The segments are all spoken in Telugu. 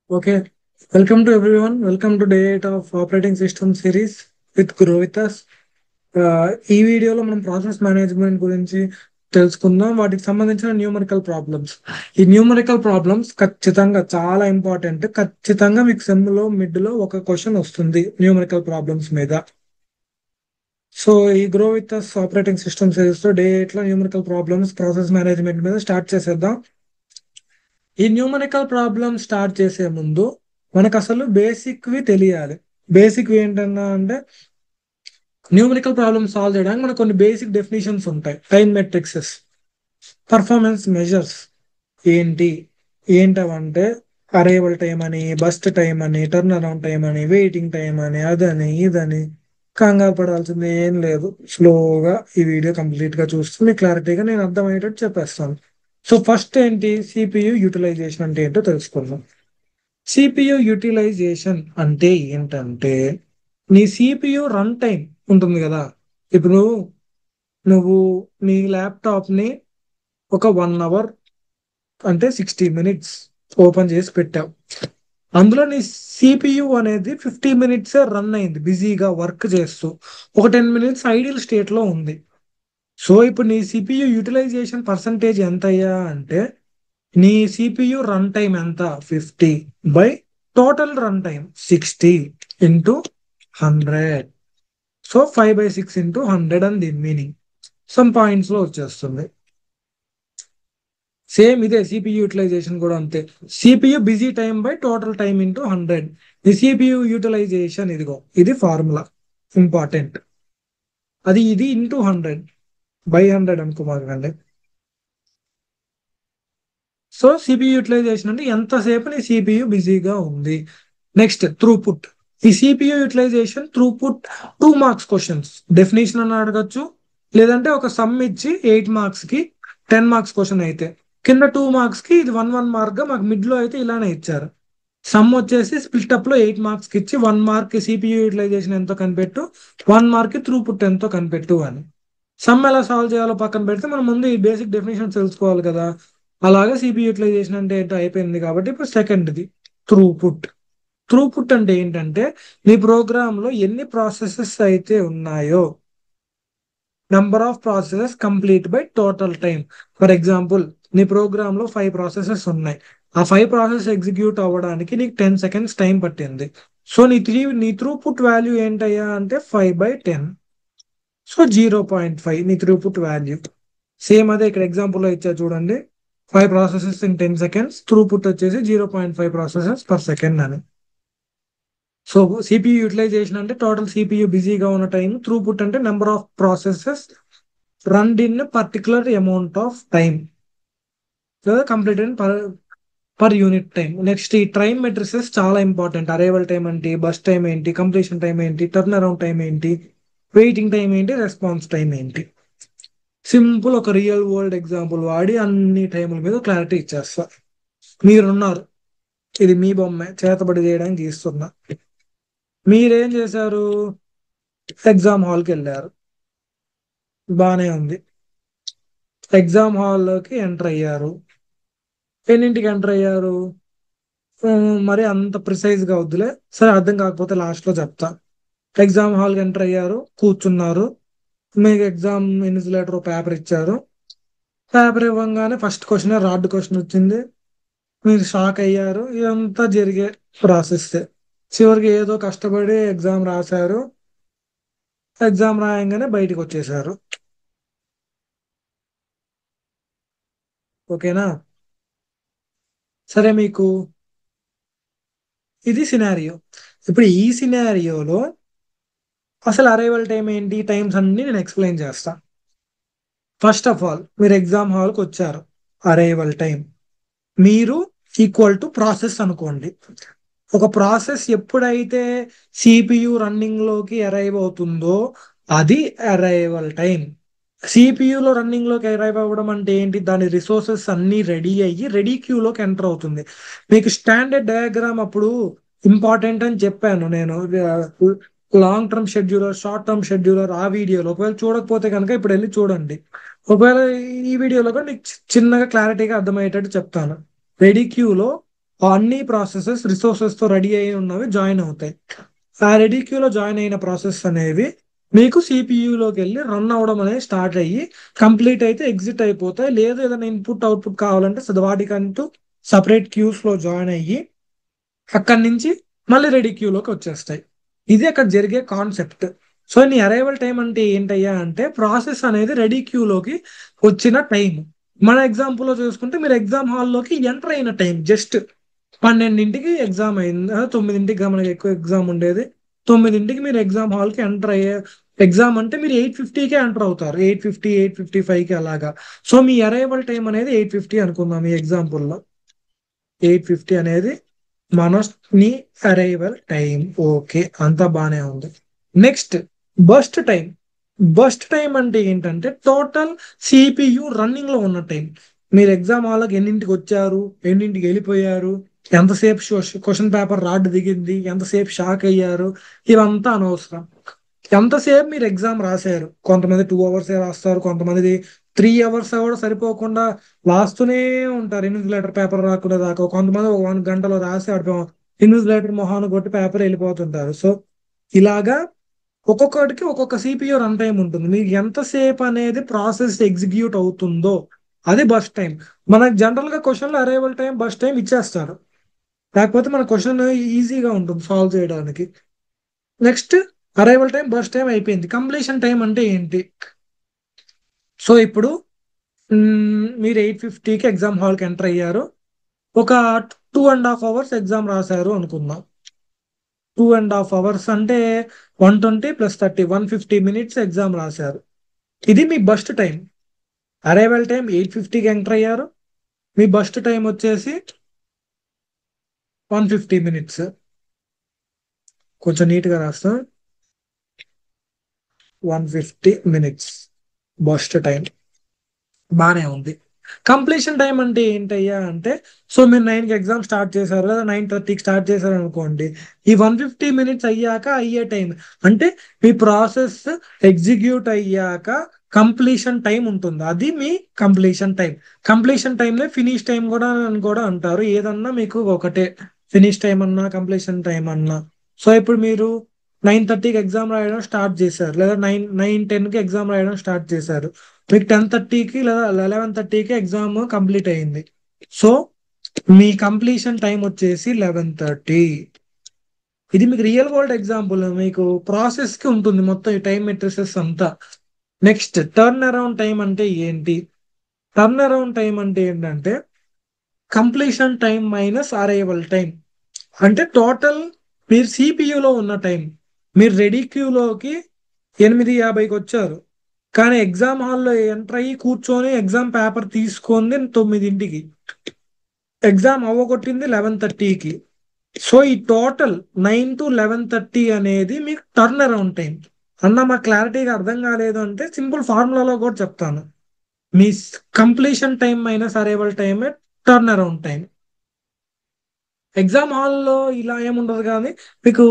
Okay, welcome to everyone. Welcome to day 8 of operating system series with Grow with us. ఈ వీడియోలో మనం ప్రాసెస్ మేనేజ్మెంట్ గురించి తెలుసుకుందాం. వాటికి సంబంధించిన న్యూమరికల్ ప్రాబ్లమ్స్. ఈ న్యూమరికల్ ప్రాబ్లమ్స్ ఖచ్చితంగా చాలా ఇంపార్టెంట్. ఖచ్చితంగా మీకు సెమ్ లో మిడ్ లో ఒక క్వశ్చన్ వస్తుంది న్యూమరికల్ ప్రాబ్లమ్స్ మీద. సో ఈ grow with us operating system series లో డే 8 లో న్యూమరికల్ ప్రాబ్లమ్స్ ప్రాసెస్ మేనేజ్మెంట్ మీద స్టార్ట్ చేసేద్దాం. ఈ న్యూమరికల్ ప్రాబ్లమ్ స్టార్ట్ చేసే ముందు మనకు అసలు బేసిక్వి తెలియాలి. బేసిక్వి ఏంటన్నా అంటే న్యూమరికల్ ప్రాబ్లమ్ సాల్వ్ చేయడానికి మనకు కొన్ని బేసిక్ డెఫినేషన్స్ ఉంటాయి. టైం మెట్రిక్సెస్, పర్ఫార్మెన్స్ మెజర్స్ ఏంటి ఏంటవంటే అరైవల్ టైం అని, బస్ట్ టైం అని, టర్న్ అరౌండ్ టైం అని, వెయిటింగ్ టైం అని, అదని ఇదని. కంగారు పడాల్సింది ఏం లేదు. స్లోగా ఈ వీడియో కంప్లీట్ గా చూస్తూ మీకు క్లారిటీగా నేను అర్థమయ్యేటట్టు చెప్పేస్తాను. సో ఫస్ట్ ఏంటి, సిపియు యూటిలైజేషన్ అంటే ఏంటో తెలుసుకుందాం. సిపియు యూటిలైజేషన్ అంటే ఏంటంటే నీ సిపియు రన్ టైం ఉంటుంది కదా. ఇప్పుడు నువ్వు నీ ల్యాప్టాప్ ని ఒక 1 అవర్ అంటే 60 మినిట్స్ ఓపెన్ చేసి పెట్టావు. అందులో నీ సిపియు అనేది 50 మినిట్స్ రన్ అయింది బిజీగా వర్క్ చేస్తూ. ఒక 10 మినిట్స్ ఐడియల్ స్టేట్ లో ఉంది. సో ఇప్పుడు నీ సిపియు యూటిలైజేషన్ పర్సంటేజ్ ఎంత అయ్యా అంటే నీ సిపియు రన్ టైం ఎంత, 50 by total run time 60 into 100. So 5/6 into 100 అని దీని మీనింగ్. సమ్ పాయింట్స్ లో వచ్చేస్తుంది. సేమ్ ఇదే సిపియు యూటిలైజేషన్ కూడా అంతే. CPU busy time by total time into 100. ఈ సిపియు యూటిలైజేషన్ ఇదిగో ఇది ఫార్ములా ఇంపార్టెంట్. అది ఇది ఇంటూ 100 బై 100 అనుకోమాకండి. సో సిపియు యూటిలైజేషన్ అంటే ఎంతసేపు నీ సిపియు బిజీగా ఉంది. Next throughput. ఈ CPU utilization throughput 2 marks questions definition అని అడగచ్చు, లేదంటే ఒక సమ్ ఇచ్చి 8 మార్క్స్ కి 10 మార్క్స్ క్వశ్చన్ అయితే కింద 2 మార్క్స్ కి ఇది 1 1 మార్క్ గా మాకు మిడ్ లో అయితే ఇలానే ఇచ్చారు. సమ్ వచ్చేసి స్ప్లిట్ అప్ లో 8 మార్క్స్ కి ఇచ్చి 1 మార్క్ కి సిపియు యూటిలైజేషన్ ఎంతో కనిపెట్టు, 1 మార్క్ కి త్రూపుట్ ఎంతో కనిపెట్టు అని. సమ్ ఎలా సాల్వ్ చేయాలో పక్కన పెడితే మనం ముందు ఈ బేసిక్ డెఫినేషన్ తెలుసుకోవాలి కదా. అలాగే సిపియు యూటిలైజేషన్ అంటే ఏంటో అయిపోయింది కాబట్టి ఇప్పుడు సెకండ్ది త్రూపుట్. త్రూపుట్ అంటే ఏంటంటే నీ ప్రోగ్రామ్ లో ఎన్ని ప్రాసెసెస్ అయితే ఉన్నాయో, number of processes complete by total time. For example నీ ప్రోగ్రామ్ లో 5 ప్రాసెసెస్ ఉన్నాయి. ఆ 5 ప్రాసెస్ ఎగ్జిక్యూట్ అవ్వడానికి నీకు 10 సెకండ్స్ టైం పట్టింది. సో నీ త్రూపుట్ వాల్యూ ఏంటయ్యా అంటే 5/10. సో 0.5 నీ త్రూపుట్ వాల్యూ. సేమ్ అదే ఇక్కడ ఎగ్జాంపుల్ లో ఇచ్చా చూడండి, 5 ప్రాసెసెస్ ఇన్ 10 సెకండ్స్, త్రూపుట్ వచ్చేసి 0.5 ప్రాసెసెస్/సెకండ్ అని. సో సిపియు యూటిలైజేషన్ అంటే టోటల్ సిపియు బిజీగా ఉన్న టైం, త్రూపుట్ అంటే number of processes run in particular amount of time లేదా complete per unit time. Next ఈ టైం మెట్రిసెస్ చాలా ఇంపార్టెంట్. అరైవల్ టైం ఏంటి, బస్ టైం ఏంటి, కంప్లీషన్ టైం ఏంటి, టర్న్ అరౌండ్ టైం ఏంటి, వెయిటింగ్ టైం ఏంటి, రెస్పాన్స్ టైం ఏంటి. సింపుల్ ఒక రియల్ వరల్డ్ ఎగ్జాంపుల్ వాడి అన్ని టైముల మీద క్లారిటీ ఇచ్చేస్తా. మీరున్నారు, ఇది మీ బొమ్మే చేతబడి చేయడానికి గీస్తున్నా. మీరేం చేశారు, ఎగ్జామ్ హాల్కి వెళ్ళారు, బానే ఉంది. ఎగ్జామ్ హాల్లోకి ఎంటర్ అయ్యారు. ఎన్నింటికి ఎంటర్ అయ్యారు, మరి అంత ప్రిసైజ్ గా వద్దులే, సరే అర్థం కాకపోతే లాస్ట్ లో చెప్తా. ఎగ్జామ్ హాల్కి ఎంటర్ అయ్యారు, కూర్చున్నారు. మీకు ఎగ్జామ్ ఇన్విజిలేటర్ పేపర్ ఇచ్చారు. పేపర్ ఇవ్వగానే ఫస్ట్ క్వశ్చన్ రాడ్ క్వశ్చన్ వచ్చింది. మీరు షాక్ అయ్యారు. ఇదంతా జరిగే ప్రాసెస్. చివరికి ఏదో కష్టపడి ఎగ్జామ్ రాశారు. ఎగ్జామ్ రాయంగానే బయటికి వచ్చేసారు. ఓకేనా. సరే, మీకు ఇది సినారియో. ఇప్పుడు ఈ సినారియోలో అసలు అరైవల్ టైం ఏంటి, టైమ్స్ అన్ని నేను ఎక్స్ప్లెయిన్ చేస్తా. ఫస్ట్ ఆఫ్ ఆల్ మీరు ఎగ్జామ్ హాల్కి వచ్చారు. అరైవల్ టైం మీరు ఈక్వల్ టు ప్రాసెస్ అనుకోండి. ఒక ప్రాసెస్ ఎప్పుడైతే సిపియు రన్నింగ్ లోకి అరైవ్ అవుతుందో అది అరైవల్ టైం. సిపియులో రన్నింగ్ లోకి అరైవ్ అవ్వడం అంటే ఏంటి, దాని రిసోర్సెస్ అన్ని రెడీ అయ్యి రెడీ క్యూలోకి ఎంటర్ అవుతుంది. మీకు స్టాండర్డ్ డయాగ్రామ్ అప్పుడు ఇంపార్టెంట్ అని చెప్పాను నేను. Long term scheduler, short term scheduler ఆ వీడియోలో ఒకవేళ చూడకపోతే కనుక ఇప్పుడు వెళ్ళి చూడండి. ఒకవేళ ఈ వీడియోలో కూడా నీకు చిన్నగా క్లారిటీగా అర్థమయ్యేటట్టు చెప్తాను. రెడీ క్యూలో అన్ని ప్రాసెసెస్ రిసోర్సెస్ తో రెడీ అయి ఉన్నవి జాయిన్ అవుతాయి. ఆ రెడీ క్యూలో జాయిన్ అయిన ప్రాసెస్ అనేవి మీకు సిపియులోకి వెళ్ళి రన్ అవ్వడం అనేది స్టార్ట్ అయ్యి కంప్లీట్ అయితే ఎగ్జిట్ అయిపోతాయి. లేదు ఏదైనా ఇన్పుట్ అవుట్పుట్ కావాలంటే వాటికంటూ సపరేట్ క్యూస్ లో జాయిన్ అయ్యి అక్కడి నుంచి మళ్ళీ రెడీ క్యూలోకి వచ్చేస్తాయి. ఇది అక్కడ జరిగే కాన్సెప్ట్. సో నీ అరైవల్ టైం అంటే ఏంటయ్యా అంటే ప్రాసెస్ అనేది రెడీ క్యూలోకి వచ్చిన టైం. మన ఎగ్జాంపుల్లో చూసుకుంటే మీరు ఎగ్జామ్ హాల్లోకి ఎంటర్ అయిన టైం జస్ట్ 12ంటికి ఎగ్జామ్ అయింది, 9ంటికి మనకి ఎక్కువ ఎగ్జామ్ ఉండేది. 9ంటికి మీరు ఎగ్జామ్ హాల్కి ఎంటర్ అయ్యే ఎగ్జామ్ అంటే మీరు 8:50కే ఎంటర్ అవుతారు, 8:50 8:55కి అలాగా. సో మీ అరైవల్ టైం అనేది 8:50 అనుకుందాం ఈ ఎగ్జాంపుల్లో. 8:50 అనేది మన నీ అరైవల్ టైం. ఓకే, అంతా బానే ఉంది. Next burst time. Burst time అంటే ఏంటంటే టోటల్ సిపియు రన్నింగ్ లో ఉన్న టైం. మీరు ఎగ్జామ్ హాల్కి ఎన్నింటికి వచ్చారు, ఎన్నింటికి వెళ్ళిపోయారు, ఎంతసేపు క్వశ్చన్ పేపర్ రాడ్ దిగింది, ఎంతసేపు షాక్ అయ్యారు, ఇవంతా అనవసరం. ఎంతసేపు మీరు ఎగ్జామ్ రాశారు, కొంతమంది 2 hours రాస్తారు, కొంతమంది 3 hours కూడా సరిపోకుండా రాస్తూనే ఉంటారు ఇన్విజిలేటర్ పేపర్ రాకుండా దాకా. కొంతమంది 1 గంటలో రాసి ఇన్విజిలేటర్ మొహాన్ని కొట్టి పేపర్ వెళ్ళిపోతుంటారు. సో ఇలాగా ఒక్కొక్కటికి ఒక్కొక్క సిపియు రన్ టైం ఉంటుంది. మీకు ఎంతసేపు అనేది ప్రాసెస్ ఎగ్జిక్యూట్ అవుతుందో అది బస్ టైం. మనకు జనరల్ గా క్వశ్చన్లో అరైవల్ టైం బస్ టైం ఇచ్చేస్తారు, లేకపోతే మన క్వశ్చన్ ఈజీగా ఉంటుంది సాల్వ్ చేయడానికి. Next arrival time burst time అయిపోయింది. కంప్లీషన్ టైం అంటే ఏంటి? సో ఇప్పుడు మీరు 8:50కి ఎగ్జామ్ హాల్కి ఎంటర్ అయ్యారు, ఒక 2.5 hours ఎగ్జామ్ రాశారు అనుకుందాం. 2.5 hours అంటే 120 + 30 150 minutes ఎగ్జామ్ రాశారు. ఇది మీ బస్ట్ టైం. అరైవల్ టైం 8:50కి ఎంటర్ అయ్యారు, మీ బస్ట్ టైం వచ్చేసి 150 minutes. కొంచెం నీట్గా రాస్తాం, 150 minutes బస్ట్ టైం. బానే ఉంది. కంప్లీషన్ టైం అంటే ఏంటయ్యా అంటే, సో మీరు 9కి ఎగ్జామ్ స్టార్ట్ చేశారు లేదా 9:30కి స్టార్ట్ చేశారు అనుకోండి, ఈ 150 minutes అయ్యాక అయ్యే టైం అంటే మీ ప్రాసెస్ ఎగ్జిక్యూట్ అయ్యాక కంప్లీషన్ టైం ఉంటుంది, అది మీ కంప్లీషన్ టైం. కంప్లీషన్ టైంలో ఫినిష్ టైం కూడా అని కూడా అంటారు. ఏదన్నా మీకు ఒకటే, ఫినిష్ టైం అన్నా కంప్లీషన్ టైం అన్నా. సో ఇప్పుడు మీరు 9:30కి ఎగ్జామ్ రాయడం స్టార్ట్ చేశారు, లేదా 9:10కి ఎగ్జామ్ రాయడం స్టార్ట్ చేశారు, మీకు 10:30కి లేదా 11:30కి ఎగ్జామ్ కంప్లీట్ అయింది. సో మీ కంప్లీషన్ టైం వచ్చేసి 11:30. ఇది మీకు రియల్ వరల్డ్ ఎగ్జాంపుల్, మీకు ప్రాసెస్ కి ఉంటుంది మొత్తం ఈ టైం మెట్రిసెస్ అంతా. నెక్స్ట్ టర్న్ అరౌండ్ టైం అంటే ఏంటి? టర్న్ అరౌండ్ టైం అంటే ఏంటంటే completion time minus arrival time. అంటే టోటల్ మీరు సిపియులో ఉన్న టైం. మీరు రెడీ క్యూలోకి 8:50కి వచ్చారు, కానీ ఎగ్జామ్ హాల్లో ఎంటర్ అయ్యి కూర్చొని ఎగ్జామ్ పేపర్ తీసుకుంది 9ంటికి, ఎగ్జామ్ అవ్వగొట్టింది 11:30కి. సో ఈ టోటల్ 9 to 11:30 అనేది మీకు టర్న్ అరౌండ్ టైం. అన్న మాకు క్లారిటీగా అర్థం కాలేదు అంటే సింపుల్ ఫార్ములాలో కూడా చెప్తాను. మీ కంప్లీషన్ టైం మైనస్ అరైవల్ టైమే టర్న్ అరౌండ్ టైం. ఎగ్జామ్ హాల్లో ఇలా ఏముండదు, కానీ మీకు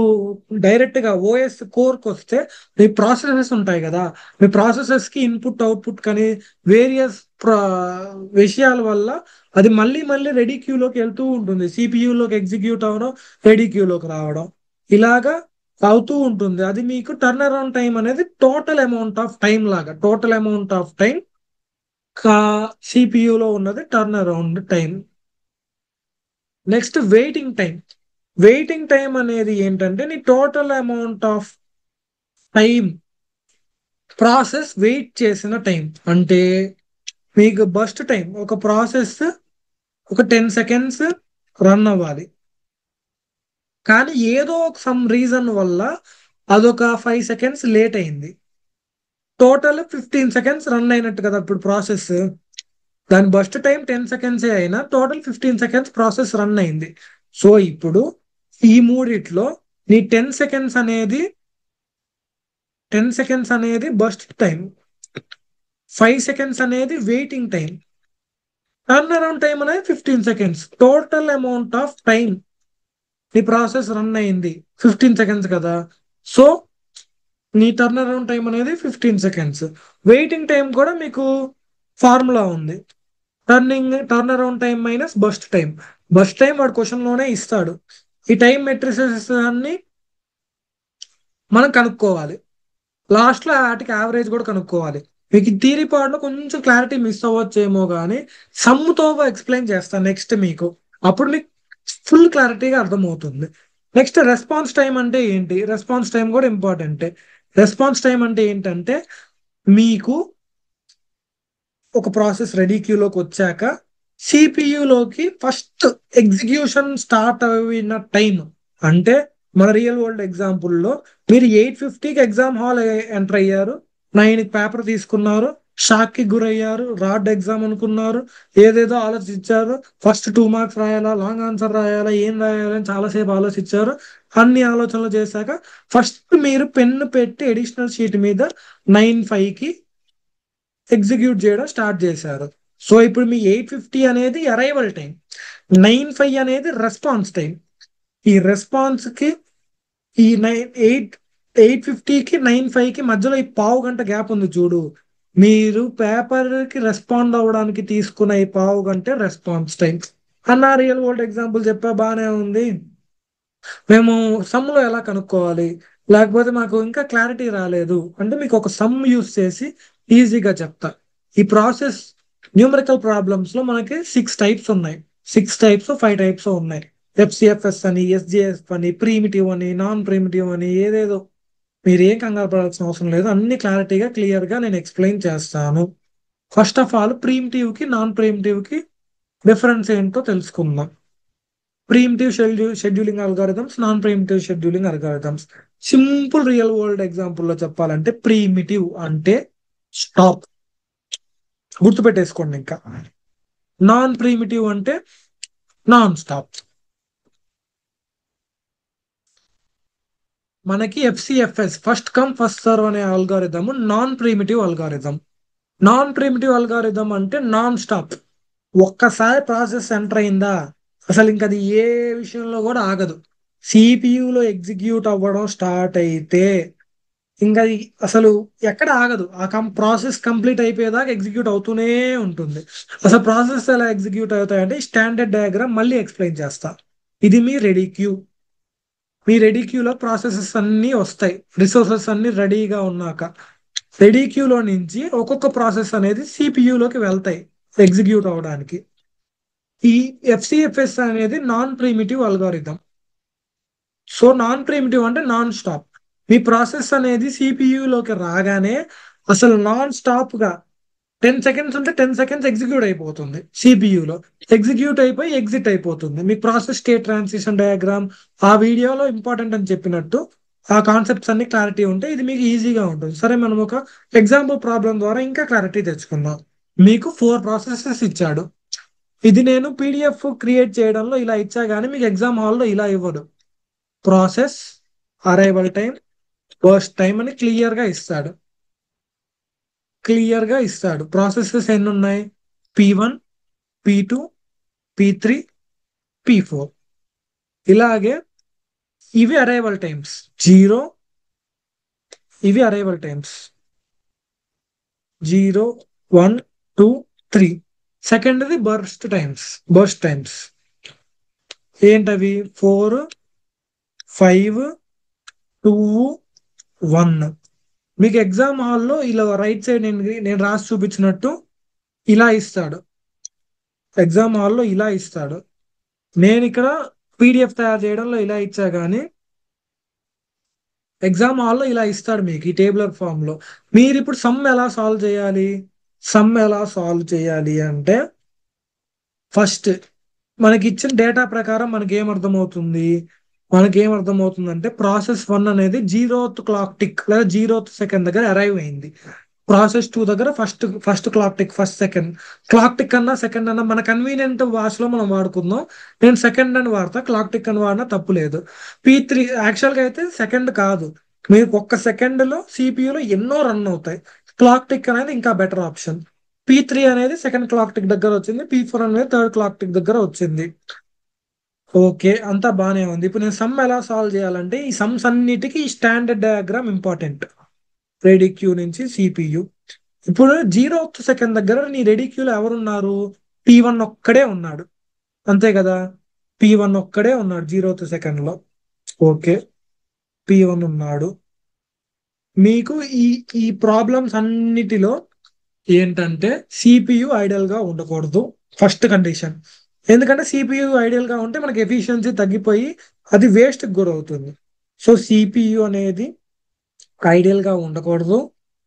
డైరెక్ట్ గా ఓఎస్ కోర్కి వస్తే మీ ప్రాసెసెస్ ఉంటాయి కదా, మీ ప్రాసెసెస్ కి ఇన్పుట్ అవుట్పుట్ కానీ వేరియస్ విషయాల వల్ల అది మళ్ళీ మళ్ళీ రెడీ క్యూలోకి వెళ్తూ ఉంటుంది. సిపియులోకి ఎగ్జిక్యూట్ అవ్వడం, రెడీ క్యూలోకి రావడం, ఇలాగా అవుతూ ఉంటుంది. అది మీకు టర్న్ అరౌండ్ టైం అనేది టోటల్ అమౌంట్ ఆఫ్ టైం లాగా, టోటల్ అమౌంట్ ఆఫ్ టైం సిపియులో ఉన్నది turn around time. Next waiting time. Waiting time అనేది ఏంటంటే నీ total amount of time process wait చేసిన టైం. అంటే మీకు బస్ట్ టైం, ఒక ప్రాసెస్ ఒక 10 seconds రన్ అవ్వాలి, కానీ ఏదో ఒక సమ్ రీజన్ వల్ల అదొక 5 seconds లేట్ అయింది, టోటల్ 15 seconds రన్ అయినట్టు కదా ఇప్పుడు ప్రాసెస్. దాని బస్ట్ టైం 10 seconds అయినా టోటల్ 15 seconds ప్రాసెస్ రన్ అయింది. సో ఇప్పుడు ఈ మూడిట్లో నీ 10 seconds అనేది బస్ట్ టైం, 5 seconds అనేది waiting time, turn around time అనేది 15 seconds. Total amount of time నీ ప్రాసెస్ రన్ అయింది 15 seconds కదా. సో నీ టర్న్ అరౌండ్ టైం అనేది 15 seconds. వెయిటింగ్ టైం కూడా మీకు ఫార్ములా ఉంది, turn around time minus burst time. Burst time వాడు క్వశ్చన్ లోనే ఇస్తాడు. ఈ టైం మెట్రిసెస్ అన్ని మనం కనుక్కోవాలి. లాస్ట్ లో వాటికి యావరేజ్ కూడా కనుక్కోవాలి. మీకు థియరీ పార్ట్ లో కొంచెం క్లారిటీ మిస్ అవ్వచ్చేమో కానీ సమ్ముతో ఎక్స్ప్లెయిన్ చేస్తాను నెక్స్ట్ మీకు. అప్పుడు మీకు ఫుల్ క్లారిటీగా అర్థమవుతుంది. నెక్స్ట్ రెస్పాన్స్ టైం అంటే ఏంటి? రెస్పాన్స్ టైం కూడా ఇంపార్టెంటే. రెస్పాన్స్ టైం అంటే ఏంటంటే మీకు ఒక ప్రాసెస్ రెడీ క్యూలోకి వచ్చాక సిపియులోకి ఫస్ట్ ఎగ్జిక్యూషన్ స్టార్ట్ అయిన టైం. అంటే మన రియల్ వరల్డ్ ఎగ్జాంపుల్లో మీరు 8:50కి ఎగ్జామ్ హాల్ ఎంటర్ అయ్యారు, 9కి పేపర్ తీసుకున్నారు, షాక్ కి గురయ్యారు, రాడ్ ఎగ్జామ్ అనుకున్నారు, ఏదేదో ఆలోచించారు. ఫస్ట్ 2 మార్క్స్ రాయాలా, లాంగ్ ఆన్సర్ రాయాలా, ఏం రాయాలని చాలాసేపు ఆలోచించారు. అన్ని ఆలోచనలు చేశాక ఫస్ట్ మీరు పెన్ను పెట్టి ఎడిషనల్ షీట్ మీద 9:05కి ఎగ్జిక్యూట్ చేయడం స్టార్ట్ చేశారు. సో ఇప్పుడు మీ 8:50 అనేది అరైవల్ టైం, 9:05 అనేది రెస్పాన్స్ టైం. ఈ రెస్పాన్స్ కి ఈ 8:50కి 9:05కి మధ్యలో ఈ పావు గంట గ్యాప్ ఉంది చూడు, మీరు పేపర్ కి రెస్పాండ్ అవ్వడానికి తీసుకున్న ఈ పావు గంట రెస్పాన్స్ టైం అన్న. రియల్ వరల్డ్ ఎగ్జాంపుల్ చెప్పా, బానే ఉంది. మేము సమ్ లో ఎలా కనుక్కోవాలి, లేకపోతే మాకు ఇంకా క్లారిటీ రాలేదు అంటే మీకు ఒక సమ్ యూస్ చేసి ఈజీగా చెప్తా. ఈ ప్రాసెస్ న్యూమరికల్ ప్రాబ్లమ్స్ లో మనకి 6 టైప్స్ ఉన్నాయి. 6 టైప్స్ 5 టైప్స్ ఉన్నాయి. ఎఫ్సిఎఫ్ఎస్ అని, ఎస్జిఎఫ్ అని, ప్రీమిటివ్ అని, నాన్ ప్రీమిటివ్ అని, ఏదేదో. మీరు ఏం కంగారు పడాల్సిన అవసరం లేదు, అన్ని క్లారిటీగా క్లియర్ గా నేను ఎక్స్ప్లెయిన్ చేస్తాను. ఫస్ట్ ఆఫ్ ఆల్ ప్రీమిటివ్ కి నాన్ ప్రీమిటివ్ కి డిఫరెన్స్ ఏంటో తెలుసుకుందాం. Preemptive scheduling algorithms, non preemptive scheduling algorithms. Simple real world example లో చెప్పాలంటే ప్రీమిటివ్ అంటే స్టాప్, గుర్తుపెట్టేసుకోండి. ఇంకా నాన్ ప్రీమిటివ్ అంటే నాన్ స్టాప్. మనకి FCFS first come first serve అనే algorithm non preemptive algorithm. Non preemptive algorithm అంటే నాన్ స్టాప్. ఒక్కసారి ప్రాసెస్ ఎంటర్ అయిందా అసలు ఇంకా అది ఏ విషయంలో కూడా ఆగదు. సిపియులో ఎగ్జిక్యూట్ అవ్వడం స్టార్ట్ అయితే ఇంకా అది అసలు ఎక్కడ ఆగదు. ఆ ప్రాసెస్ కంప్లీట్ అయిపోయేదాకా ఎగ్జిక్యూట్ అవుతూనే ఉంటుంది. అసలు ప్రాసెస్ ఎలా ఎగ్జిక్యూట్ అవుతాయంటే స్టాండర్డ్ డయాగ్రామ్ మళ్ళీ ఎక్స్ప్లెయిన్ చేస్తా. ఇది మీ రెడీ క్యూ. మీ రెడీ క్యూలో ప్రాసెసెస్ అన్నీ వస్తాయి, రిసోర్సెస్ అన్ని రెడీగా ఉన్నాక రెడీ క్యూలో నుంచి ఒక్కొక్క ప్రాసెస్ అనేది సిపియులోకి వెళ్తాయి ఎగ్జిక్యూట్ అవ్వడానికి. ఈ ఎఫ్సిఎఫ్ఎస్ అనేది non preemptive algorithm. So non preemptive అంటే నాన్ స్టాప్. మీ ప్రాసెస్ అనేది సిపియులోకి రాగానే అసలు నాన్ స్టాప్ గా 10 సెకండ్స్ ఉంటే 10 సెకండ్స్ ఎగ్జిక్యూట్ అయిపోతుంది సిపియులో. ఎగ్జిక్యూట్ అయిపోయి ఎగ్జిట్ అయిపోతుంది. మీ ప్రాసెస్ స్టేట్ ట్రాన్సిషన్ డయాగ్రామ్ ఆ వీడియోలో ఇంపార్టెంట్ అని చెప్పినట్టు ఆ కాన్సెప్ట్స్ అన్ని క్లారిటీ ఉంటే ఇది మీకు ఈజీగా ఉంటుంది. సరే, మనం ఒక ఎగ్జాంపుల్ ప్రాబ్లం ద్వారా ఇంకా క్లారిటీ తెచ్చుకుందాం. మీకు 4 ప్రాసెసెస్ ఇచ్చాడు. ఇది నేను పీడిఎఫ్ క్రియేట్ చేయడంలో ఇలా ఇచ్చా కానీ మీకు ఎగ్జామ్ హాల్లో ఇలా ఇవ్వడు. Process, arrival time, burst time అని క్లియర్ గా ఇస్తాడు. ప్రాసెసెస్ ఎన్ని ఉన్నాయి? P1, P2, P3, P4. ఇలాగే ఇవి అరైవల్ టైమ్స్ 0. ఇవి అరైవల్ టైమ్స్ 0, 1, 2, 3. సెకండ్ది బర్స్ట్ టైమ్స్ ఏంటవి? 4, 5, 2, 1. మీకు ఎగ్జామ్ హాల్లో ఇలా రైట్ సైడ్ నేను రాసి చూపించినట్టు ఇలా ఇస్తాడు. ఎగ్జామ్ హాల్లో ఇలా ఇస్తాడు. నేను ఇక్కడ పీడిఎఫ్ తయారు చేయడంలో ఇలా ఇచ్చా కానీ ఎగ్జామ్ హాల్లో ఇలా ఇస్తాడు మీకు ఈ టేబులర్ ఫామ్ లో. మీరు ఇప్పుడు సమ్ ఎలా సాల్వ్ చేయాలి? అంటే ఫస్ట్ మనకి ఇచ్చిన డేటా ప్రకారం మనకేమర్థమవుతుంది అంటే ప్రాసెస్ 1 అనేది 0th క్లాక్ టిక్ లేదా 0th సెకండ్ దగ్గర అరైవ్ అయింది. ప్రాసెస్ 2 దగ్గర first clock tick, first second. Clock tick అన్నా సెకండ్ అన్నా మన కన్వీనియంట్ భాషలో మనం వాడుకుందాం. నేను సెకండ్ అని వాడతా, క్లాక్ టిక్ అని వాడినా తప్పు లేదు. P3 యాక్చువల్గా అయితే సెకండ్ కాదు. మీకు ఒక్క సెకండ్ లో సిపియులో ఎన్నో రన్ అవుతాయి. క్లాక్ టిక్ అనేది ఇంకా బెటర్ ఆప్షన్. P3 అనేది సెకండ్ క్లాక్ టిక్ దగ్గర వచ్చింది, P4 అనేది థర్డ్ క్లాక్ టిక్ దగ్గర వచ్చింది. ఓకే, అంతా బానే ఉంది. ఇప్పుడు నేను సమ్ ఎలా సాల్వ్ చేయాలంటే ఈ సమ్స్ అన్నిటికీ ఈ standard diagram important. Ready queue నుంచి సిపియు. ఇప్పుడు 0th సెకండ్ దగ్గర నీ రెడీ క్యూలో ఎవరున్నారు? P1 ఒక్కడే ఉన్నాడు, అంతే కదా. P1 ఒక్కడే ఉన్నాడు 0th సెకండ్ లో. ఓకే, P1 ఉన్నాడు. మీకు ఈ ఈ ప్రాబ్లమ్స్ అన్నిటిలో ఏంటంటే సిపియు ఐడియల్ గా ఉండకూడదు, ఫస్ట్ కండిషన్. ఎందుకంటే సిపియు ఐడియల్ గా ఉంటే మనకి ఎఫిషియన్సీ తగ్గిపోయి అది వేస్ట్ గురవుతుంది. సో సిపియు అనేది ఐడియల్ గా ఉండకూడదు,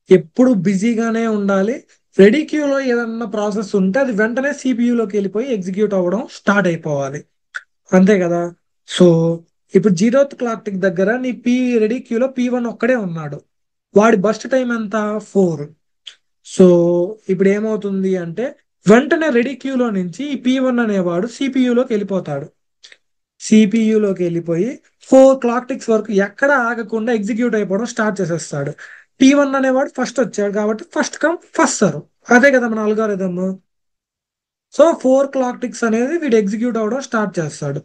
ఎప్పుడు బిజీగానే ఉండాలి. రెడీ క్యూలో ఏదన్నా ప్రాసెస్ ఉంటే అది వెంటనే సిపియులోకి వెళ్ళిపోయి ఎగ్జిక్యూట్ అవ్వడం స్టార్ట్ అయిపోవాలి, అంతే కదా. సో ఇప్పుడు 0th క్లాక్ టిక్ దగ్గర నీ రెడీ క్యూలో P1 ఒక్కడే ఉన్నాడు. వాడి బస్ట్ టైం ఎంత? 4. సో ఇప్పుడు ఏమవుతుంది అంటే వెంటనే రెడీ క్యూలో నుంచి ఈ P1 అనేవాడు సిపియులోకి వెళ్ళిపోతాడు. సిపియులోకి వెళ్ళిపోయి 4 క్లాక్ టిక్స్ వరకు ఎక్కడ ఆగకుండా ఎగ్జిక్యూట్ అయిపోవడం స్టార్ట్ చేసేస్తాడు. P1 అనేవాడు ఫస్ట్ వచ్చాడు కాబట్టి ఫస్ట్ కమ్ ఫస్ట్ సర్వ్, అదే కదా మన అల్గారిథమ్. సో 4 క్లాక్ టిక్స్ అనేది వీడు ఎగ్జిక్యూట్ అవ్వడం స్టార్ట్ చేస్తాడు.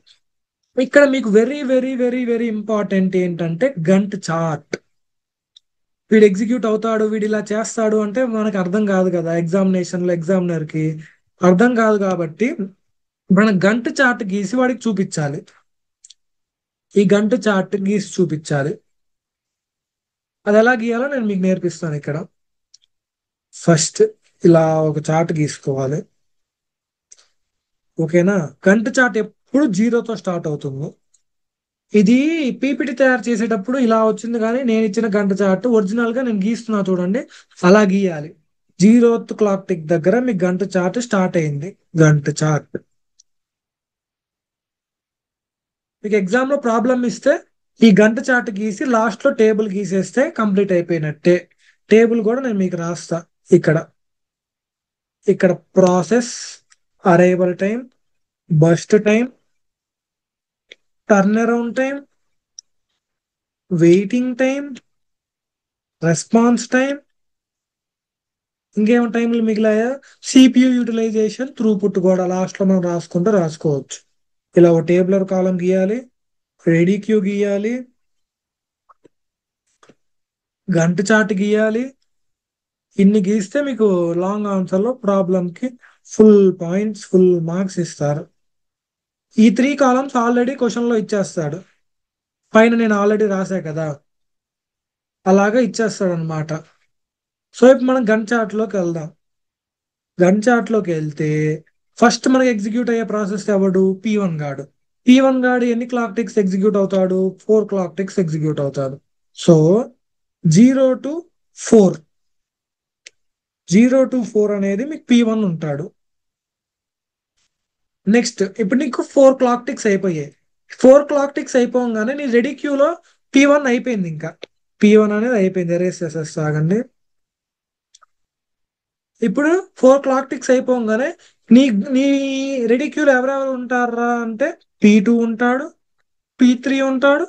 ఇక్కడ మీకు very very very very important ఏంటంటే గంట్ చార్ట్. వీడు ఎగ్జిక్యూట్ అవుతాడు, వీడు ఇలా చేస్తాడు అంటే మనకు అర్థం కాదు కదా, ఎగ్జామినేషన్లో ఎగ్జామినర్ కి అర్థం కాదు. కాబట్టి మన గంట చార్ట్ గీసి వాడికి చూపించాలి. ఈ గంట చార్ట్ గీసి చూపించాలి. అది ఎలా గీయాలో నేను మీకు నేర్పిస్తాను ఇక్కడ. ఫస్ట్ ఇలా ఒక చార్ట్ గీసుకోవాలి, ఓకేనా. గంట చార్ట్ ఎప్పుడు 0తో స్టార్ట్ అవుతుంది. ఇది పీపీటీ తయారు చేసేటప్పుడు ఇలా వచ్చింది, కానీ నేను ఇచ్చిన గంట చార్ట్ ఒరిజినల్ గా నేను గీస్తున్నా చూడండి, అలా గీయాలి. 0th క్లాక్ టిక్ దగ్గర మీకు గంట చార్ట్ స్టార్ట్ అయింది. గంట చార్ట్ మీకు ఎగ్జామ్ లో ప్రాబ్లం ఇస్తే ఈ గంట చార్ట్ గీసి లాస్ట్ లో టేబుల్ గీసేస్తే కంప్లీట్ అయిపోయినట్టే. టేబుల్ కూడా నేను మీకు రాస్తా ఇక్కడ. ఇక్కడ process, arrival time, burst time, turn around time, waiting time, response time, ఇంకేమో టైంలు మిగిలాయా, సిపియు యూటిలైజేషన్, త్రూపుట్ కూడా లాస్ట్ లో మనం రాసుకుంటూ రాసుకోవచ్చు. ఇలా ఒక టేబులర్ కాలం గీయాలి, రెడీ క్యూ గీయాలి, గంట చార్ట్ గీయాలి. ఇన్ని గీస్తే మీకు లాంగ్ ఆన్సర్ లో ప్రాబ్లం కి ఫుల్ పాయింట్స్, ఫుల్ మార్క్స్ ఇస్తారు. ఈ 3 కాలమ్స్ ఆల్రెడీ క్వశ్చన్ లో ఇచ్చేస్తాడు, పైన నేను ఆల్రెడీ రాసా కదా, అలాగా ఇచ్చేస్తాడు అనమాట. సో ఇప్పుడు మనం గన్ చార్ట్ లోకి వెళ్దాం. గన్ చార్ట్ లోకి వెళ్తే ఫస్ట్ మనకి ఎగ్జిక్యూట్ అయ్యే ప్రాసెస్ ఎవడు? P1 గాడు. P1 గాడు ఎన్ని క్లాక్ టిక్స్ ఎగ్జిక్యూట్ అవుతాడు? 4 క్లాక్ టిక్స్ ఎగ్జిక్యూట్ అవుతాడు. సో 0 to 4, 0 to 4 అనేది మీకు P1 ఉంటాడు. నెక్స్ట్ ఇప్పుడు నీకు 4 క్లాక్ టిక్స్ అయిపోయాయి. 4 క్లాక్ టిక్స్ అయిపోగానే నీ రెడీ క్యూలో P1 అయిపోయింది. ఇంకా P1 అనేది అయిపోయింది. ఎరేస్ చేసేస్తాగండి. ఇప్పుడు 4 క్లాక్ టిక్స్ అయిపోగానే నీ నీ రెడీ క్యూలో ఎవరెవరు ఉంటారా అంటే P2 ఉంటాడు, P3 ఉంటాడు,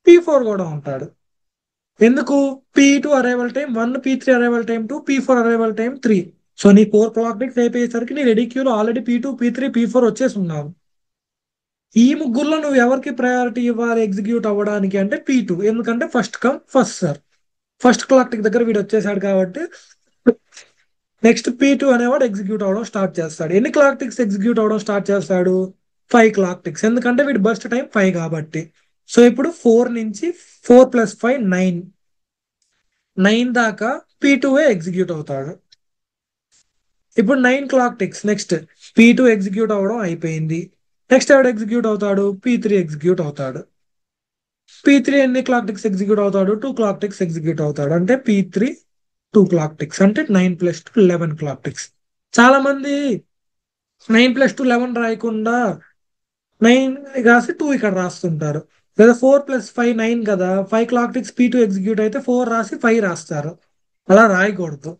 P4 కూడా ఉంటాడు. ఎందుకు? P2 arrival time 1, P3 arrival time 2, P4 arrival time 3. So నీ 4 క్లాక్ టిక్స్ అయిపోయేసరికి నీ రెడీ క్యూలో ఆల్రెడీ P2, P3, P4 వచ్చేసి ఉన్నారు. ఈ ముగ్గురులో నువ్వు ఎవరికి ప్రయారిటీ ఇవ్వాలి ఎగ్జిక్యూట్ అవ్వడానికి అంటే P2, ఎందుకంటే first come first sir. First clock tick దగ్గర వీడు వచ్చేసాడు కాబట్టి నెక్స్ట్ P2 అనేవాడు ఎగ్జిక్యూట్ అవ్వడం స్టార్ట్ చేస్తాడు. ఎన్ని క్లాక్ టిక్స్ ఎగ్జిక్యూట్ అవ్వడం స్టార్ట్ చేస్తాడు? 5 క్లాక్ టిక్స్, ఎందుకంటే వీడి బస్ట్ టైం 5 కాబట్టి. సో ఇప్పుడు 4 నుంచి 4 + 5 9, 9 దాకా P2 ఎగ్జిక్యూట్ అవుతాడు. ఇప్పుడు 9 clock ticks, next P2 execute అవ్వడం అయిపోయింది. నెక్స్ట్ ఎవడు ఎగ్జిక్యూట్ అవుతాడు? P3 ఎగ్జిక్యూట్ అవుతాడు. P3 ఎన్ని క్లాక్ టిక్స్ ఎగ్జిక్యూట్ అవుతాడు? 2 క్లాక్ టిక్స్ ఎగ్జిక్యూట్ అవుతాడు. అంటే P3 2 క్లాక్ టిక్స్, అంటే 9 + 2 11 క్లాక్ టిక్స్. చాలా మంది 9 + 2 11 రాయకుండా 9 రాసి 2 ఇక్కడ రాస్తుంటారు. లేదా 4 + 5 9 కదా, 5 క్లాక్ టిక్స్ P2 ఎగ్జిక్యూట్ అయితే 4 రాసి 5 రాస్తారు. అలా రాయకూడదు.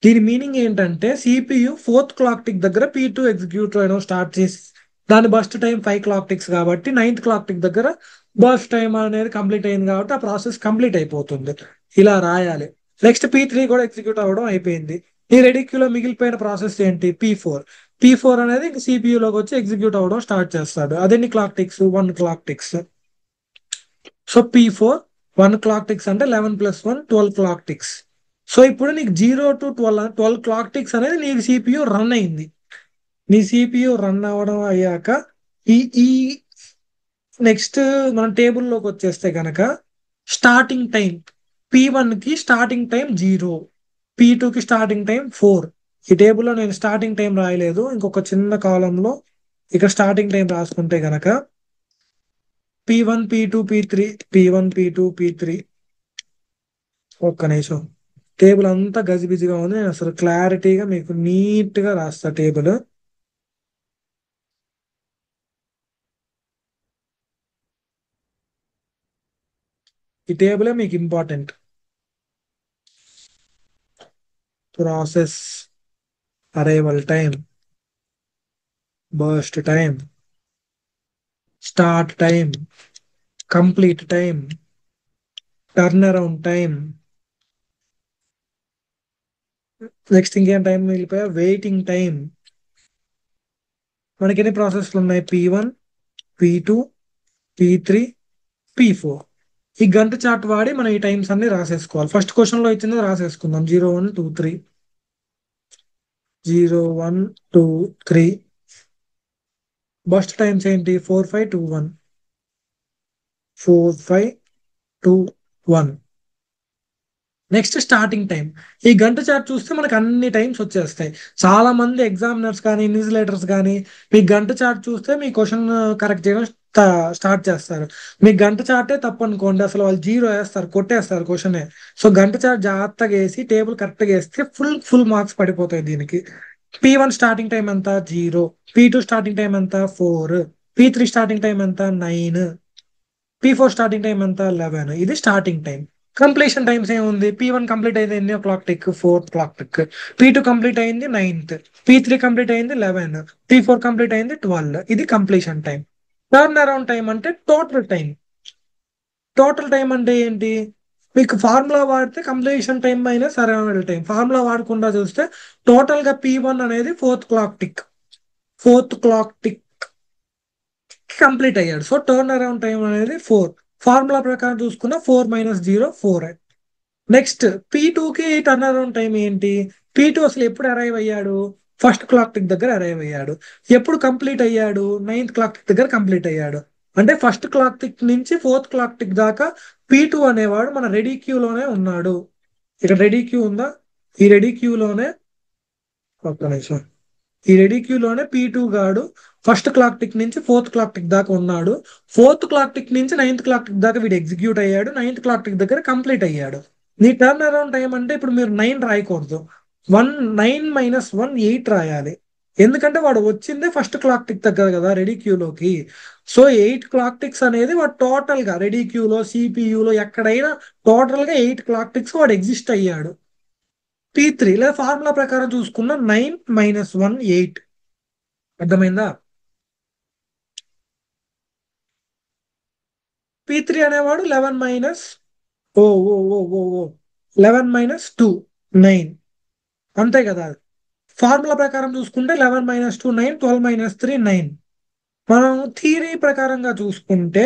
దీని మీనింగ్ ఏంటంటే సిపియు 4th క్లాక్ టిక్ దగ్గర P2 ఎగ్జిక్యూట్ అవ్వడం స్టార్ట్ చేసి దాని బస్ట్ టైం 5 క్లాక్ టిక్స్ కాబట్టి 9th క్లాక్ టిక్ దగ్గర బస్ట్ టైం అనేది కంప్లీట్ అయింది కాబట్టి ఆ ప్రాసెస్ కంప్లీట్ అయిపోతుంది. ఇలా రాయాలి. నెక్స్ట్ P3 కూడా ఎగ్జిక్యూట్ అవ్వడం అయిపోయింది. ఈ రెడీ క్యూలో మిగిలిపోయిన ప్రాసెస్ ఏంటి? P4 అనేది సిపియులోకి వచ్చి ఎగ్జిక్యూట్ అవ్వడం స్టార్ట్ చేస్తాడు. అదెన్ని clock ticks? 1 clock ticks. So P4 1 clock ticks అంటే 11 + 1 12 క్లాక్ టిక్స్. సో ఇప్పుడు నీకు 0 to 12 క్లాక్ టిక్స్ అనేది నీ సిపియు రన్ అయింది. నీ సిపియు రన్ అవ్వడం అయ్యాక ఈ ఈ నెక్స్ట్ మనం టేబుల్లోకి వచ్చేస్తే కనుక స్టార్టింగ్ టైం P1 కి స్టార్టింగ్ టైం 0, P2 కి స్టార్టింగ్ టైం 4. ఈ టేబుల్లో నేను స్టార్టింగ్ టైం రాయలేదు, ఇంకొక చిన్న కాలంలో ఇక్కడ స్టార్టింగ్ టైం రాసుకుంటే గనక P1 P2 P3 P1 P2 P3. ఒక్క నిమిషం, టేబుల్ అంతా గజిబిజిగా ఉంది, నేను అసలు క్లారిటీగా మీకు నీట్గా రాస్తా టేబుల్. ఈ టేబులే మీకు important. Process, arrival time, burst time, start time, complete time, turn around time. Next ఇంకేం టైం మిగిలిపోయా, వెయిటింగ్ టైం. మనకి ఎన్ని ప్రాసెస్లు ఉన్నాయి? P1, P2, P3, P4. ఈ గంట చార్ట్ వాడి మనం ఈ టైమ్స్ అన్ని రాసేసుకోవాలి. ఫస్ట్ క్వశ్చన్ లో ఇచ్చింది రాసేసుకుందాం. 0123, 0123. బస్ట్ టైమ్స్ ఏంటి? 4521, 4521. Next starting time. ఈ గంట చార్ట్ చూస్తే మనకు అన్ని టైమ్స్ వచ్చేస్తాయి. చాలా మంది ఎగ్జామినర్స్ కానీ ఇన్విజిలేటర్స్ కానీ మీ గంట చార్ట్ చూస్తే మీ క్వశ్చన్ కరెక్ట్ చేయడం స్టార్ట్ చేస్తారు. మీ గంట చార్టే తప్పు అనుకోండి, అసలు వాళ్ళు 0 వేస్తారు, కొట్టేస్తారు క్వశ్చన్. సో గంట చార్ట్ జాగ్రత్తగా వేసి టేబుల్ కరెక్ట్గా వేస్తే ఫుల్ మార్క్స్ పడిపోతాయి దీనికి. P1 స్టార్టింగ్ టైం ఎంత? 0. P2 స్టార్టింగ్ టైం ఎంత? 4. P3 స్టార్టింగ్ టైం ఎంత? 9. P4 స్టార్టింగ్ టైం ఎంత? 11. ఇది స్టార్టింగ్ టైం. కంప్లీషన్ టైమ్స్ ఏముంది? P1 కంప్లీట్ అయింది ఎన్ని clock tick? 4th clock tick. P2 complete అయింది 9th. P3 కంప్లీట్ అయింది 11. P4 కంప్లీట్ అయింది 12. ఇది completion time. Turn around time అంటే టోటల్ టైం. టోటల్ టైం అంటే ఏంటి? మీకు ఫార్ములా వాడితే completion time minus arrival time. Formula వాడకుండా చూస్తే టోటల్ గా P1 అనేది 4th clock tick. 4th clock tick complete అయ్యాడు. సో టర్న్ అరౌండ్ టైం అనేది 4. ఫార్ములా ప్రకారం చూసుకున్న 4 - 0 4. నెక్స్ట్ P2 కి టర్న్ అరౌండ్ టైం ఏంటి? P2 అసలు ఎప్పుడు అరైవ్ అయ్యాడు? ఫస్ట్ క్లాక్ టిక్ దగ్గర అరైవ్ అయ్యాడు. ఎప్పుడు కంప్లీట్ అయ్యాడు? 9th క్లాక్ టిక్ దగ్గర కంప్లీట్ అయ్యాడు. అంటే ఫస్ట్ క్లాక్ టిక్ నుంచి 4th క్లాక్ టిక్ దాకా P2 అనేవాడు మన రెడీ క్యూలోనే ఉన్నాడు. ఇక్కడ రెడీ క్యూ ఉందా? ఈ రెడీ క్యూలోనే, ఒక్క నిమిషం, ఈ రెడీ క్యూలోనే P2 గాడు ఫస్ట్ క్లాక్ టిక్ నుంచి 4th క్లాక్ టిక్ దాకా ఉన్నాడు. 4th క్లాక్ టిక్ నుంచి 9th క్లాక్ టిక్ దాకా వీడు ఎగ్జిక్యూట్ అయ్యాడు. 9th క్లాక్ టిక్ దగ్గర కంప్లీట్ అయ్యాడు. నీ టర్న్ అరౌండ్ టైం అంటే ఇప్పుడు మీరు 9 రాయకూడదు, 9 - 1 8 రాయాలి. ఎందుకంటే వాడు వచ్చిందే ఫస్ట్ క్లాక్ టిక్ దగ్గర కదా రెడీ క్యూలోకి. సో 8 క్లాక్ టిక్స్ అనేది వాడు టోటల్ గా రెడీ క్యూలో సిపియూలో ఎక్కడైనా టోటల్ గా 8 క్లాక్ టిక్స్ వాడు ఎగ్జిస్ట్ అయ్యాడు. P3 లేదా ఫార్ములా ప్రకారం చూసుకున్న 9 - 1 8. అర్థమైందా? P3 అనేవాడు 11 మైనస్, ఓ ఓ ఓ ఓ ఓ 11 - 2 9. అంతే కదా? ఫార్ములా ప్రకారం చూసుకుంటే 11 - 2 9, 12 - 3 9. మనం థియరీ ప్రకారంగా చూసుకుంటే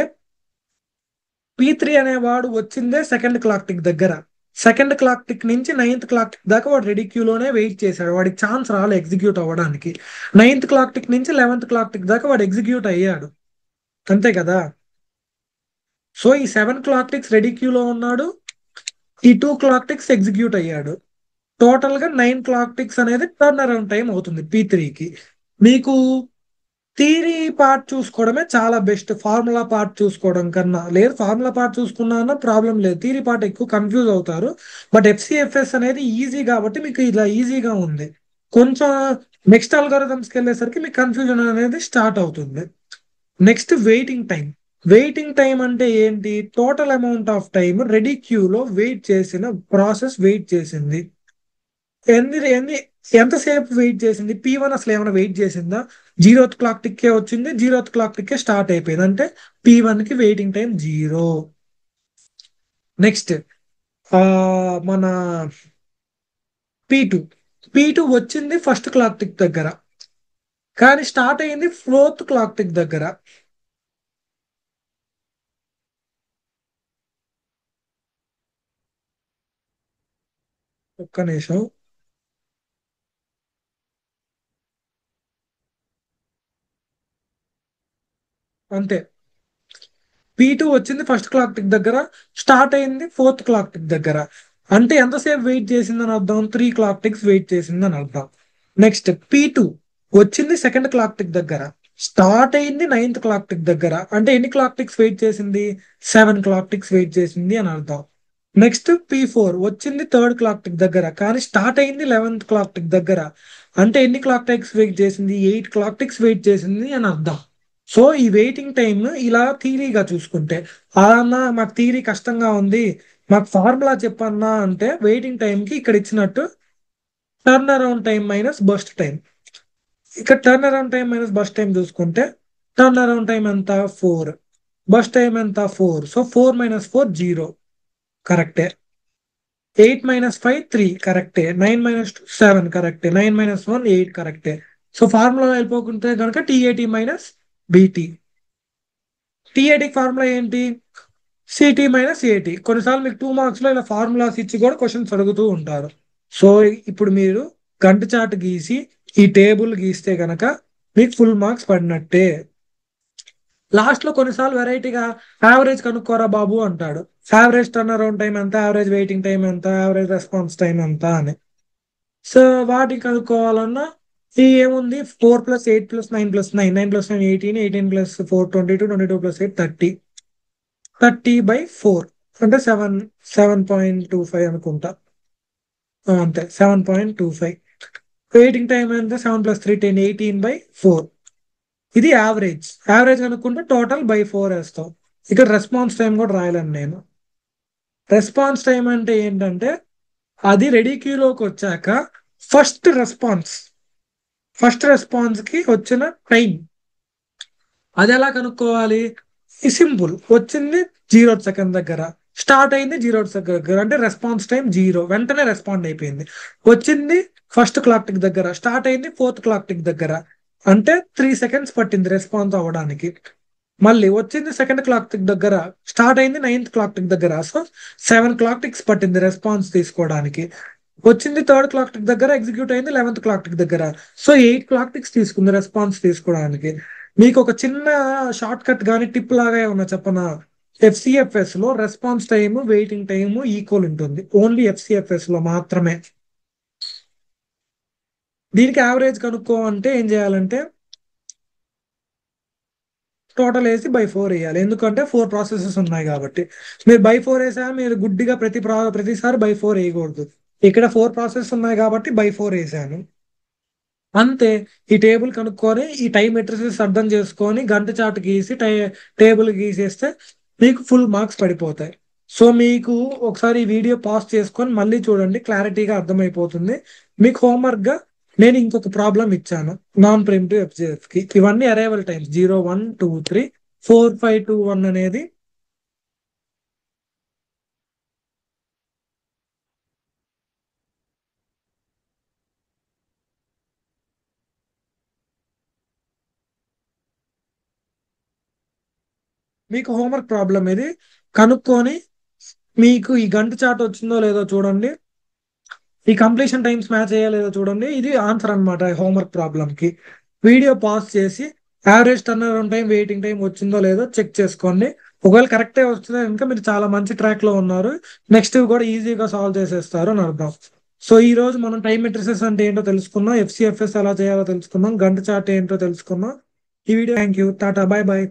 P3 అనేవాడు వచ్చిందే సెకండ్ క్లాక్ టిక్ దగ్గర. సెకండ్ క్లాక్ టిక్ నుంచి 9th క్లాక్ టిక్ దాకా వాడు రెడీ క్యూలోనే వెయిట్ చేశాడు. వాడికి ఛాన్స్ రాలే ఎగ్జిక్యూట్ అవ్వడానికి. 9th క్లాక్ టిక్ నుంచి 11th క్లాక్ టిక్ దాకా వాడు ఎగ్జిక్యూట్ అయ్యాడు. అంతే కదా? సో ఈ 7 క్లాక్ టిక్స్ రెడీ క్యూలో ఉన్నాడు, ఈ 2 క్లాక్ టిక్స్ ఎగ్జిక్యూట్ అయ్యాడు. టోటల్ గా 9 క్లాక్ టిక్స్ అనేది టర్న్ అరౌండ్ టైం అవుతుంది P3కి. మీకు థియరీ పార్ట్ చూసుకోవడమే చాలా బెస్ట్ ఫార్ములా పార్ట్ చూసుకోవడం కన్నా. లేదు ఫార్ములా పార్ట్ చూసుకున్నా ప్రాబ్లం లేదు, థియరీ పార్ట్ ఎక్కువ కన్ఫ్యూజ్ అవుతారు. బట్ FCFS అనేది ఈజీ కాబట్టి మీకు ఇలా ఈజీగా ఉంది. కొంచెం నెక్స్ట్ అల్గోరిథమ్స్కి వెళ్ళేసరికి మీకు కన్ఫ్యూజన్ అనేది స్టార్ట్ అవుతుంది. Next waiting time. Waiting time అంటే ఏంటి? Total amount of time ready క్యూలో వెయిట్ చేసిన ప్రాసెస్ వెయిట్ చేసింది. ఎన్ని ఎన్ని ఎంతసేపు వెయిట్ చేసింది? P1 అసలు ఏమైనా వెయిట్ చేసిందా? 0th క్లాక్ టిక్కే వచ్చింది, 0th క్లాక్ టిక్కే స్టార్ట్ అయిపోయింది. అంటే P1 కి వెయిటింగ్ టైం 0. నెక్స్ట్ మన P2. P2 వచ్చింది ఫస్ట్ క్లాక్ టిక్ దగ్గర, కానీ స్టార్ట్ అయింది 4th క్లాక్ టిక్ దగ్గర. ఒక్క నిమిషం, అంతే. P2 వచ్చింది ఫస్ట్ క్లాక్ టిక్ దగ్గర, స్టార్ట్ అయింది ఫోర్త్ క్లాక్ టిక్ దగ్గర. అంటే ఎంతసేపు వెయిట్ చేసిందని అర్థం? 3 క్లాక్ టిక్స్ వెయిట్ చేసిందని అర్థం. నెక్స్ట్ P2 వచ్చింది సెకండ్ క్లాక్ టిక్ దగ్గర, స్టార్ట్ అయింది నైన్త్ క్లాక్ టిక్ దగ్గర. అంటే ఎన్ని క్లాక్ టిక్స్ వెయిట్ చేసింది? 7 క్లాక్ టిక్స్ వెయిట్ చేసింది అని అర్థం. నెక్స్ట్ P4 వచ్చింది థర్డ్ క్లాక్ టిక్ దగ్గర, కానీ స్టార్ట్ అయింది 11th క్లాక్ టిక్ దగ్గర. అంటే ఎన్ని క్లాక్ టిక్స్ వెయిట్ చేసింది? 8 క్లాక్ టిక్స్ వెయిట్ చేసింది అని అర్థం. సో ఈ వెయిటింగ్ టైమ్ ఇలా థీరీగా చూసుకుంటే, అన్నా మాకు థీరీ కష్టంగా ఉంది, మాకు ఫార్ములా చెప్పన్నా అంటే వెయిటింగ్ టైంకి ఇక్కడ ఇచ్చినట్టు turn around time minus burst time. ఇక్కడ turn around time minus burst time చూసుకుంటే, టర్న్ అరౌండ్ టైం ఎంత? 4. బస్ టైం ఎంత? 4. సో 4 - 4 0, కరెక్టే. 8 - 5 3, కరెక్టే. 9 - 2 7, కరెక్టే. 9 - 1 8, కరెక్టే. సో ఫార్ములా వెళ్ళిపోకుంటే కనుక టీఏటీ మైనస్ బీటీ. టీఏటీకి ఫార్ములా ఏంటి? సిటీ మైనస్ ఏటీ. కొన్నిసార్లు మీకు 2 మార్క్స్ లో ఇలా ఫార్ములాస్ ఇచ్చి కూడా క్వశ్చన్స్ అడుగుతూ ఉంటారు. సో ఇప్పుడు మీరు గంట చార్ట్ గీసి ఈ టేబుల్ గీస్తే కనుక మీకు ఫుల్ మార్క్స్ పడినట్టే. లాస్ట్ లో కొన్నిసార్లు వెరైటీగా యావరేజ్ కనుక్కోరా బాబు అంటాడు. యావరేజ్ టర్న్ అరౌండ్ టైం ఎంత, యావరేజ్ వెయిటింగ్ టైం ఎంత, యావరేజ్ రెస్పాన్స్ టైం ఎంత అని. సో వాటిని కనుక్కోవాలన్నా ఈ ఏముంది, 4 + 8 + 9 + 9, 9 + 9 18, 18 + 4 22, 22 + 8 30, 30/4 అంటే 7.25 అనుకుంటా. అంతే 7.25. వెయిటింగ్ టైం ఎంత? 7 + 3 10, 18/4. ఇది యావరేజ్. యావరేజ్ కనుక్కుంటే టోటల్ బై 4 వేస్తాం. ఇక్కడ రెస్పాన్స్ టైం కూడా రాయలేను నేను. రెస్పాన్స్ టైం అంటే ఏంటంటే అది రెడీ క్యూలోకి వచ్చాక ఫస్ట్ రెస్పాన్స్ కి వచ్చిన టైం. అది ఎలా కనుక్కోవాలి? సింపుల్. వచ్చింది 0 సెకండ్ దగ్గర, స్టార్ట్ అయింది 0 సెకండ్ దగ్గర, అంటే రెస్పాన్స్ టైం 0, వెంటనే రెస్పాండ్ అయిపోయింది. వచ్చింది ఫస్ట్ క్లాక్ టిక్ దగ్గర, స్టార్ట్ అయింది ఫోర్త్ క్లాక్ టిక్ దగ్గర, అంటే 3 సెకండ్స్ పట్టింది రెస్పాన్స్ అవ్వడానికి. మళ్ళీ వచ్చింది సెకండ్ క్లాక్ టిక్ దగ్గర, స్టార్ట్ అయింది నైన్త్ క్లాక్ టిక్ దగ్గర, సో 7 క్లాక్ టిక్స్ పట్టింది రెస్పాన్స్ తీసుకోవడానికి. వచ్చింది థర్డ్ క్లాక్ టిక్ దగ్గర, ఎగ్జిక్యూట్ అయింది 11th క్లాక్ టిక్ దగ్గర, సో 8 క్లాక్ టిక్స్ తీసుకుంది రెస్పాన్స్ తీసుకోవడానికి. మీకు ఒక చిన్న షార్ట్ కట్ కానీ టిప్ లాగా ఏమన్నా చెప్పనా? FCFS లో response time waiting time equal ఉంటుంది, ఓన్లీ FCFS లో మాత్రమే. దీనికి యావరేజ్ కనుక్కోమంటే ఏం చేయాలంటే టోటల్ వేసి బై 4 వేయాలి, ఎందుకంటే 4 ప్రాసెసెస్ ఉన్నాయి కాబట్టి. మీరు బై 4 వేసా, మీరు గుడ్డిగా ప్రతిసారి బై 4 వేయకూడదు. ఇక్కడ 4 ప్రాసెస్ ఉన్నాయి కాబట్టి బై 4 వేసాను అంతే. ఈ టేబుల్ కనుక్కొని ఈ టైం మెట్రిసెస్ అర్థం చేసుకొని గంట చార్ట్ గీసి టేబుల్ గీసేస్తే మీకు ఫుల్ మార్క్స్ పడిపోతాయి. సో మీకు ఒకసారి ఈ వీడియో పాజ్ చేసుకొని మళ్ళీ చూడండి, క్లారిటీగా అర్థమైపోతుంది. మీకు హోంవర్క్ గా నేను ఇంకొక ప్రాబ్లం ఇచ్చాను నాన్ ప్రిమిటివ్ FCF కి. ఇవన్నీ అరైవల్ టైమ్స్ 0 1 2 3 4 5 2 1 అనేది మీకు హోంవర్క్ ప్రాబ్లం. ఇది కనుక్కొని మీకు ఈ గంట చార్ట్ వచ్చిందో లేదో చూడండి, ఈ కంప్లీషన్ టైమ్స్ మ్యాచ్ అయ్యలేదో చూడండి. ఇది ఆన్సర్ అనమాట హోంవర్క్ ప్రాబ్లమ్ కి. వీడియో పాస్ చేసి average turn around time waiting time వచ్చిందో లేదో చెక్ చేసుకోండి. ఒకవేళ కరెక్టే వస్తుందో కనుక మీరు చాలా మంచి ట్రాక్ లో ఉన్నారు, నెక్స్ట్ కూడా ఈజీగా సాల్వ్ చేసేస్తారు అని అర్థం. సో ఈ రోజు మనం టైం మెట్రిసెస్ అంటే ఏంటో తెలుసుకున్నాం, FCFS ఎలా చేయాలో తెలుసుకున్నాం, గంట చార్ట్ ఏంటో తెలుసుకున్నాం. ఈ video thank you, Tata, by by.